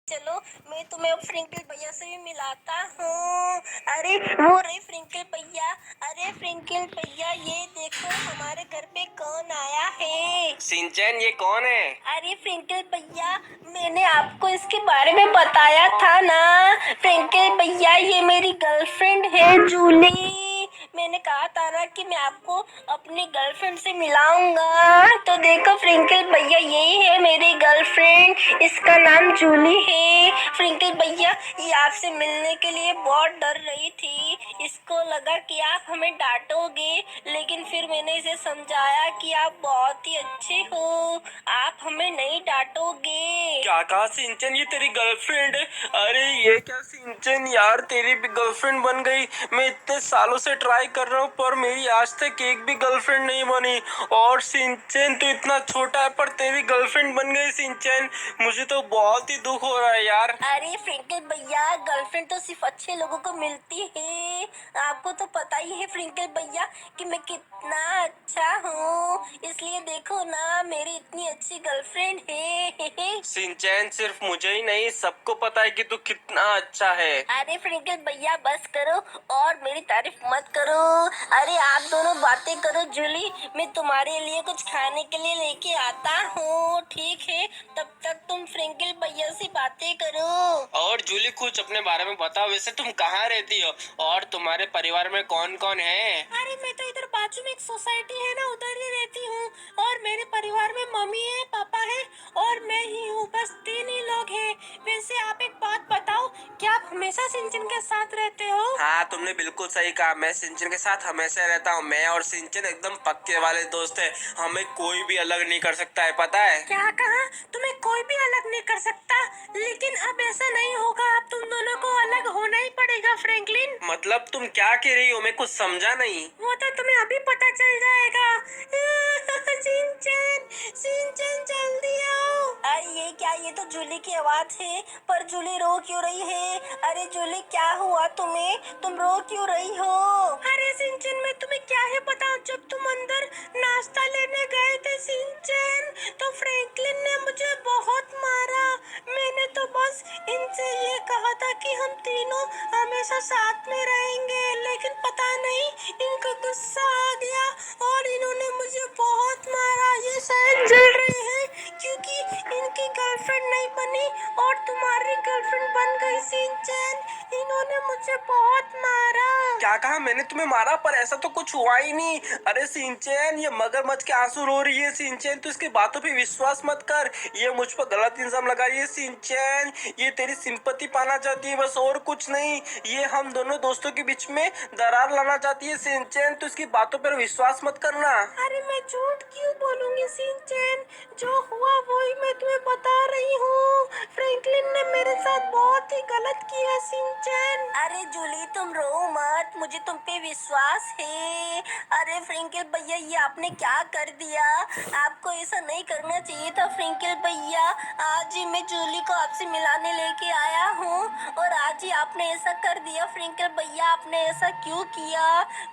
चलो मैं तुम्हें अब फ्रिंकल भैया से भी मिलाता हूँ। अरे वो रहे फ्रिंकल भैया। अरे फ्रिंकल भैया ये देखो हमारे घर पे कौन आया है। सिंचन ये कौन है? अरे फ्रिंकल भैया मैंने आपको इसके बारे में बताया था ना। फ्रिंकल भैया ये मेरी गर्लफ्रेंड है जूली। मैंने कहा था ना कि मैं आपको अपनी गर्लफ्रेंड से मिलाऊंगा। तो देखो फ्रिंकल भैया यही है मेरी गर्लफ्रेंड, इसका नाम जूली है। फ्रिंकल भैया ये आपसे मिलने के लिए बहुत डर रही थी। इसको लगा कि आप हमें डांटोगे, लेकिन फिर मैंने इसे समझाया कि आप बहुत ही अच्छे हो, आप हमें नहीं डांटोगे। क्या कहा सिंचन? ये तेरी गर्लफ्रेंड है? अरे ये क्या सिंचन यार, तेरी भी गर्लफ्रेंड बन गई। मैं इतने सालों से ट्राई कर रहा हूँ पर मेरी आज तक एक भी गर्लफ्रेंड नहीं बनी। और सिंचन तू इतना छोटा है पर तेरी गर्लफ्रेंड बन गई सिंचन, मुझे तो बहुत ही दुख हो रहा है यार। अरे फ्रिंकल भैया गर्लफ्रेंड तो सिर्फ अच्छे लोगों को मिलती है। आपको तो पता ही है फ्रिंकल भैया कि मैं कितना अच्छा हूँ, इसलिए देखो ना मेरी इतनी अच्छी गर्लफ्रेंड है। सिंचन सिर्फ मुझे ही नहीं, सबको पता है कि तू कितना अच्छा है। अरे फ्रिंकल भैया बस करो और मेरी तारीफ मत करो। अरे आप दोनों बातें करो जूली, मैं तुम्हारे लिए कुछ खाने के लिए लेके आता हूँ, ठीक है? तब तक तुम फ्रिंकल भैया से बातें करो। और जूली कुछ अपने बारे में बताओ, वैसे तुम कहाँ रहती हो और तुम्हारे परिवार में कौन कौन है? अरे मैं तो इधर बाजू में एक सोसाइटी है ना, उधर ही रहती हूँ। और मेरे परिवार में मम्मी है, पापा है और मैं ही हूँ, बस 3 ही लोग हैं। वैसे आप एक बात बताओ, क्या आप हमेशा सिंचन के साथ रहते हो? हाँ तुमने बिल्कुल सही कहा, मैं सिंचन के साथ हमेशा रहता हूँ। मैं और सिंचन एकदम पक्के वाले दोस्त हैं, हमें कोई भी अलग नहीं कर सकता है, पता है? क्या कहा? तुम्हें कोई भी अलग नहीं कर सकता, लेकिन अब ऐसा नहीं होगा, अब तुम दोनों को अलग होना ही पड़ेगा फ्रैंकलिन। मतलब तुम क्या कह रही हो? मैं कुछ समझा नहीं। वो तो तुम्हें अभी पता चल जाएगा। सिंचन सिंचन जल्दी आओ। अरे ये क्या, ये तो जूली की आवाज है, पर जूली रो क्यों रही है? अरे जूली क्या हुआ तुम्हें, तुम रो क्यों रही हो? अरे सिंचन मैं तुम्हें क्या है बताऊं, जब तुम अंदर नाश्ता लेने गए थे सिंचन, तो फ्रैंकलिन ने मुझे बहुत मारा। मैंने तो बस इनसे ये कहा था कि हम तीनों हमेशा साथ में रहेंगे, लेकिन पता नहीं इनको गुस्सा आ गया और इन्होंने मुझे बहुत मारा। ये शायद जल रहे हैं क्योंकि इनकी गर्लफ्रेंड नहीं बनी और तुम्हारी गर्लफ्रेंड बन गई सिंचन। इन्होंने मुझे बहुत मारा। क्या कहा? मैंने तुम्हें मारा? पर ऐसा तो कुछ हुआ ही नहीं। अरे सिंचन ये मगरमच्छ के आंसू रो रही है सिंचन, तू इसकी बातों पे विश्वास मत कर। ये मुझ पर गलत इल्जाम लगा रही है सिंचन, ये तेरी सिंपैथी पाना चाहती है बस, और कुछ नहीं। ये हम दोनों दोस्तों के बीच में दरार लाना चाहती है सिंचन, तू इसकी बातों पर विश्वास मत करना। अरे मैं झूठ क्यों बोलूंगी सिंचन, जो हुआ वही मैं तुम्हें बता रही हूँ। फ्रैंकलिन ने मेरे साथ बहुत ही गलत किया सिंचन। अरे जूली तुम रो मत, मुझे तुम पे विश्वास है। अरे फ्रैंकल भैया ये आपने क्या कर दिया, आपको ऐसा नहीं करना चाहिए था फ्रैंकल भैया। आज ही मैं जूली को आपसे मिलाने लेके आया हूँ और आज ही आपने ऐसा कर दिया। फ्रैंकल भैया आपने ऐसा क्यों किया?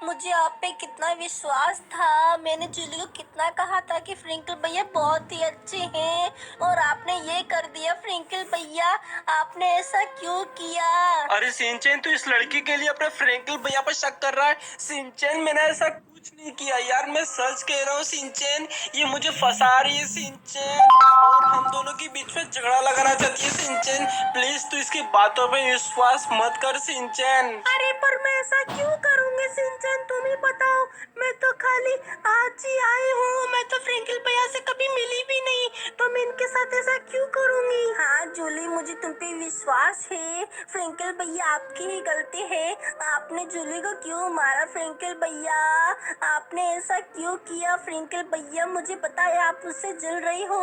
मुझे आप पे कितना विश्वास था, मैंने जूली को कितना कहा था कि फ्रैंकल भैया बहुत ही अच्छे हैं और आपने ये कर दिया। फ्रैंकल भैया आपने ऐसा क्यों किया? अरे सिंचन तू इस लड़की के लिए अपने फ्रैंकल भैया पर शक कर रहा है? सिंचन मैंने ऐसा कुछ नहीं किया यार, मैं सच कह रहा हूँ सिंचन, ये मुझे फंसा रही है सिंचन और हम दोनों के बीच में झगड़ा लगाना चाहती है सिंचन। प्लीज तू इसकी बातों पे विश्वास मत कर सिंचन। अरे पर मैं ऐसा क्यों करूंगी सिंचन, तुम ही बताओ। मैं तो खाली आज ही आई हूँ, मैं तो फ्रैंकल भैया से कभी मिली भी नहीं, तो मैं इनके साथ ऐसा क्यों करूंगी? हाँ जूली मुझे तुम पे विश्वास है, फ्रैंकल भैया आपकी ही गलती है। आपने जूली को क्यों मारा फ्रैंकल भैया, आपने ऐसा क्यों किया? फ्रैंकल भैया मुझे पता है आप उससे जल रही हो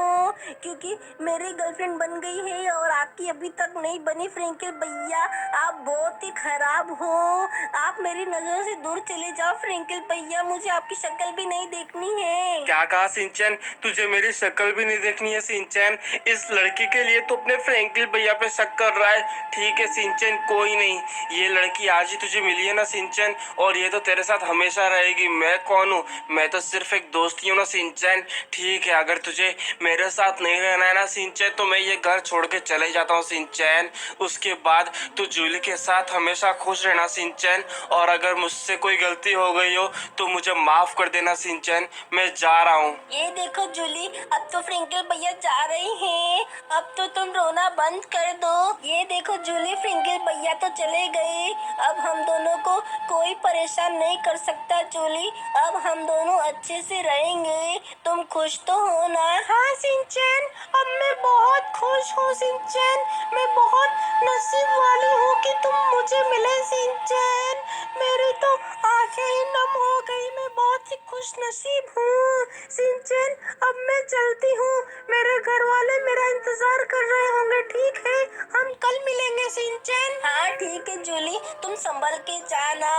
क्योंकि मेरी गर्लफ्रेंड बन गई है और आपकी अभी तक नहीं बनी। फ्रैंकल भैया आप बहुत ही खराब हो, आप मेरी नजरों से दूर चले जाओ। फ्रैंकल भैया मुझे आपकी शक्ल भी नहीं देखनी है। क्या कहा सिंचन? तुझे मेरी शक्ल भी नहीं देखनी है सिंचन? इस लड़की के लिए तो अपने फ्रैंकल भैया पे शक कर रहा है। ठीक है सिंचन कोई नहीं, ये लड़की आज ही तुझे मिली है ना सिंचन, और ये तो तेरे साथ हमेशा रहेगी। मैं कौन हूँ? मैं तो सिर्फ एक दोस्त ही हूँ ना सिंचन। ठीक है अगर तुझे मेरे साथ नहीं रहना है ना सिंचन, तो मैं ये घर छोड़ के चले जाता हूँ। चाहता हूँ सिंचैन। उसके बाद तू जूली के साथ हमेशा खुश रहना सिंचैन, और अगर मुझसे कोई गलती हो गई हो तो मुझे माफ कर देना सिंचैन। मैं जा रहा हूँ। ये देखो जूली, अब तो फ्रिंकल भैया जा रहे हैं। अब तो तुम रोना बंद कर दो। ये देखो जूली, फ्रिंकल भैया तो चले गए। अब हम दोनों को कोई परेशान नहीं कर सकता जूली। अब हम दोनों अच्छे से रहेंगे। तुम खुश तो हो ना? हाँ सिंचैन, अब मैं बहुत खुश हूँ सिंचैन। मैं बहुत नसीब वाली हूँ कि तुम मुझे मिले सिंचैन। मेरी तो आंखें ही नम हो गई। मैं बहुत ही खुश नसीब हूँ सिंचैन। अब मैं चलती हूँ। मेरे घर वाले मेरा इंतजार कर रहे होंगे। ठीक है, हम कल मिलेंगे सिंचैन। हाँ ठीक है जूली, तुम संभल के जाना।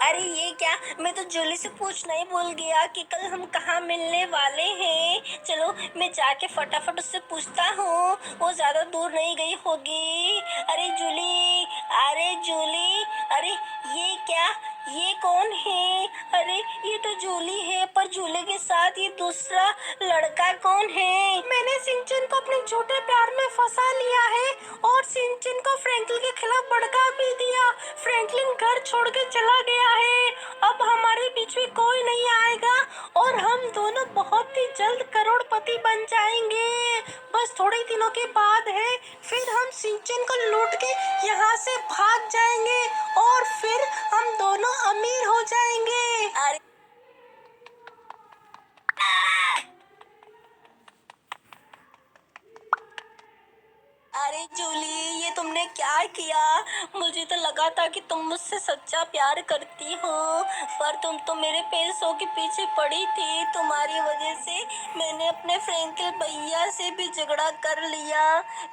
अरे ये क्या, मैं तो जूली से पूछना ही भूल गया कि कल हम कहाँ मिलने वाले हैं। चलो मैं जाके फटाफट उससे पूछता हूँ। वो ज्यादा दूर नहीं गई होगी। अरे जूली, अरे जूली, अरे ये क्या, ये कौन है? अरे ये तो जूली है, पर जूली के साथ ये दूसरा लड़का कौन है? मैंने सिंचन को अपने झूठे प्यार में फंसा लिया है और सिंचन को फ्रैंकलिन के खिलाफ भड़का भी दिया। फ्रैंकलिन घर छोड़ के चला गया है। अब हमारे बीच में कोई नहीं आएगा और हम दोनों बहुत ही जल्द करोड़पति बन जाएंगे। बस थोड़े दिनों के बाद है, फिर हम सिंचन को लूट के यहाँ से भाग जाएंगे और फिर हम दोनों अमीर हो जाएंगे। अरे जूली, ये तुमने क्या किया? मुझे तो लगा था कि तुम मुझसे सच्चा प्यार करती हो, पर तुम तो मेरे पैसों के पीछे पड़ी थी। तुम्हारी वजह से मैंने अपने फ्रैंकल भैया से भी झगड़ा कर लिया।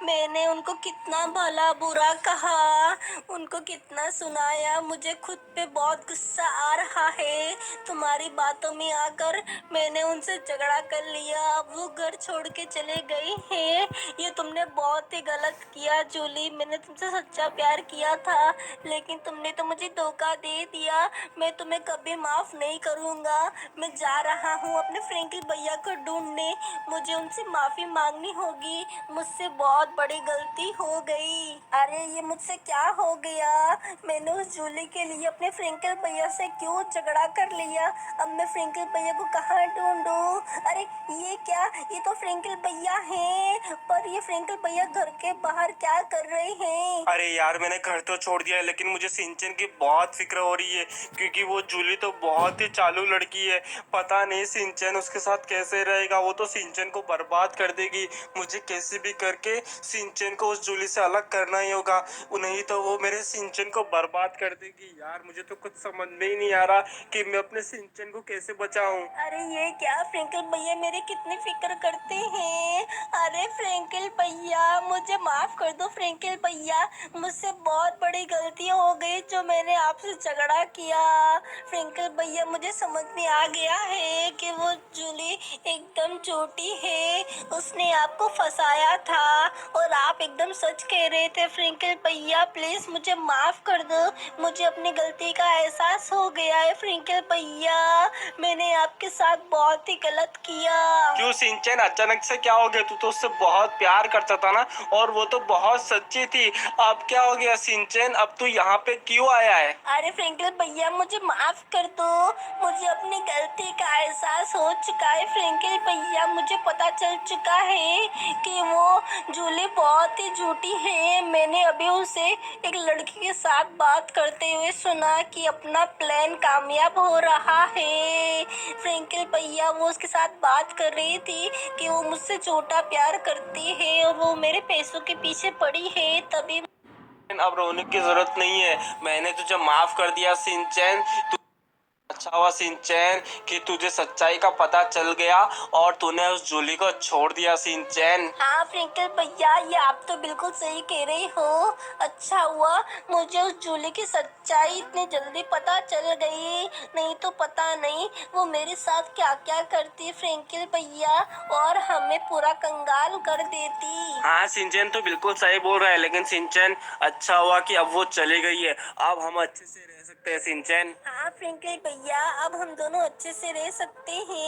मैंने उनको कितना भला बुरा कहा, उनको कितना सुनाया। मुझे खुद पे बहुत गुस्सा आ रहा है। तुम्हारी बातों में आकर मैंने उनसे झगड़ा कर लिया। अब वो घर छोड़ के चले गए हैं। ये तुमने बहुत ही गलत किया जूली। मैंने तुमसे सच्चा प्यार किया था, लेकिन तुमने तो मुझे धोखा दे दिया। मैं तुम्हें कभी माफ नहीं करूंगा। मैं जा रहा हूँ अपने फ्रैंकल भैया को ढूंढने। मुझे उनसे माफी मांगनी होगी। मुझसे बहुत बड़ी गलती हो गई। अरे ये मुझसे क्या हो गया? मैंने उस जूली के लिए अपने फ्रैंकल भैया से क्यों झगड़ा कर लिया? अब मैं फ्रैंकल भैया को कहाँ ढूंढूं? अरे ये क्या, ये तो फ्रैंकल भैया हैं, पर ये फ्रैंकल भैया घर के बाहर क्या कर रहे हैं? अरे यार, मैंने घर तो छोड़ दिया है, लेकिन मुझे सिंचन की बहुत फिक्र हो रही है, क्योंकि वो जूली तो बहुत ही चालू लड़की है। पता नहीं सिंचन उसके साथ कैसे रहेगा। वो तो सिंचन को बर्बाद कर देगी। मुझे कैसे भी करके सिंचन को उस जूली से अलग करना ही होगा, नहीं तो वो मेरे सिंचन को बर्बाद कर देगी। यार मुझे तो कुछ समझ में ही नहीं आ रहा कि मैं अपने सिंचन को कैसे बचाऊं। अरे ये क्या, फ्रैंकल भैया मेरी कितनी फिक्र करते हैं। अरे फ्रैंकल भैया, मुझे माफ कर दो फ्रैंकल भैया। मुझसे बहुत बड़ी गलती हो गई जो मैंने आपसे झगड़ा किया। फ्रैंकल भैया, मुझे समझ में आ गया है कि वो जूली एकदम झूठी है। उसने आपको फंसाया था और आप एकदम सच कह रहे थे। फ्रैंकल भैया प्लीज मुझे माफ कर दो। मुझे अपनी गलती का एहसास हो गया है फ्रैंकल भैया। मैंने आपके साथ बहुत ही गलत किया। क्यों सिंचन, अचानक से क्या हो गया? तू तो उससे बहुत प्यार करता था ना, और वो तो बहुत सच्ची थी। अब क्या हो गया सिंचन? अब तू यहाँ पे क्यों आया है? अरे फ्रैंकल भैया, मुझे माफ कर दो। मुझे अपनी गलती का एहसास हो चुका है फ्रैंकल भैया। मुझे पता चल चुका है कि वो जूली बहुत ही झूठी है। मैंने अभी उसे एक लड़की के साथ बात करते हुए सुना कि अपना प्लान कामयाब हो रहा है। फ्रैंकल भैया, वो उसके साथ बात कर रही थी कि वो मुझसे झूठा प्यार करती है और वो मेरे पैसों के पीछे पड़ी है। तभी अब रोने की जरूरत नहीं है, मैंने तुझे माफ कर दिया सिंचन। अच्छा हुआ सिंचैन कि तुझे सच्चाई का पता चल गया और तूने उस जूली को छोड़ दिया सिंचैन। हाँ फ्रैंकल भैया, ये आप तो बिल्कुल सही कह रही हो। अच्छा हुआ मुझे उस जूली की सच्चाई इतनी जल्दी पता चल गई, नहीं तो पता नहीं वो मेरे साथ क्या क्या करती फ्रैंकल भैया, और हमें पूरा कंगाल कर देती। हाँ सिंचन तो बिल्कुल सही बोल रहा है, लेकिन सिंचन अच्छा हुआ कि अब वो चली गई है। अब हम अच्छे से रह सकते हैं सिंचन। हाँ फ्रैंकल भैया, अब हम दोनों अच्छे से रह सकते हैं।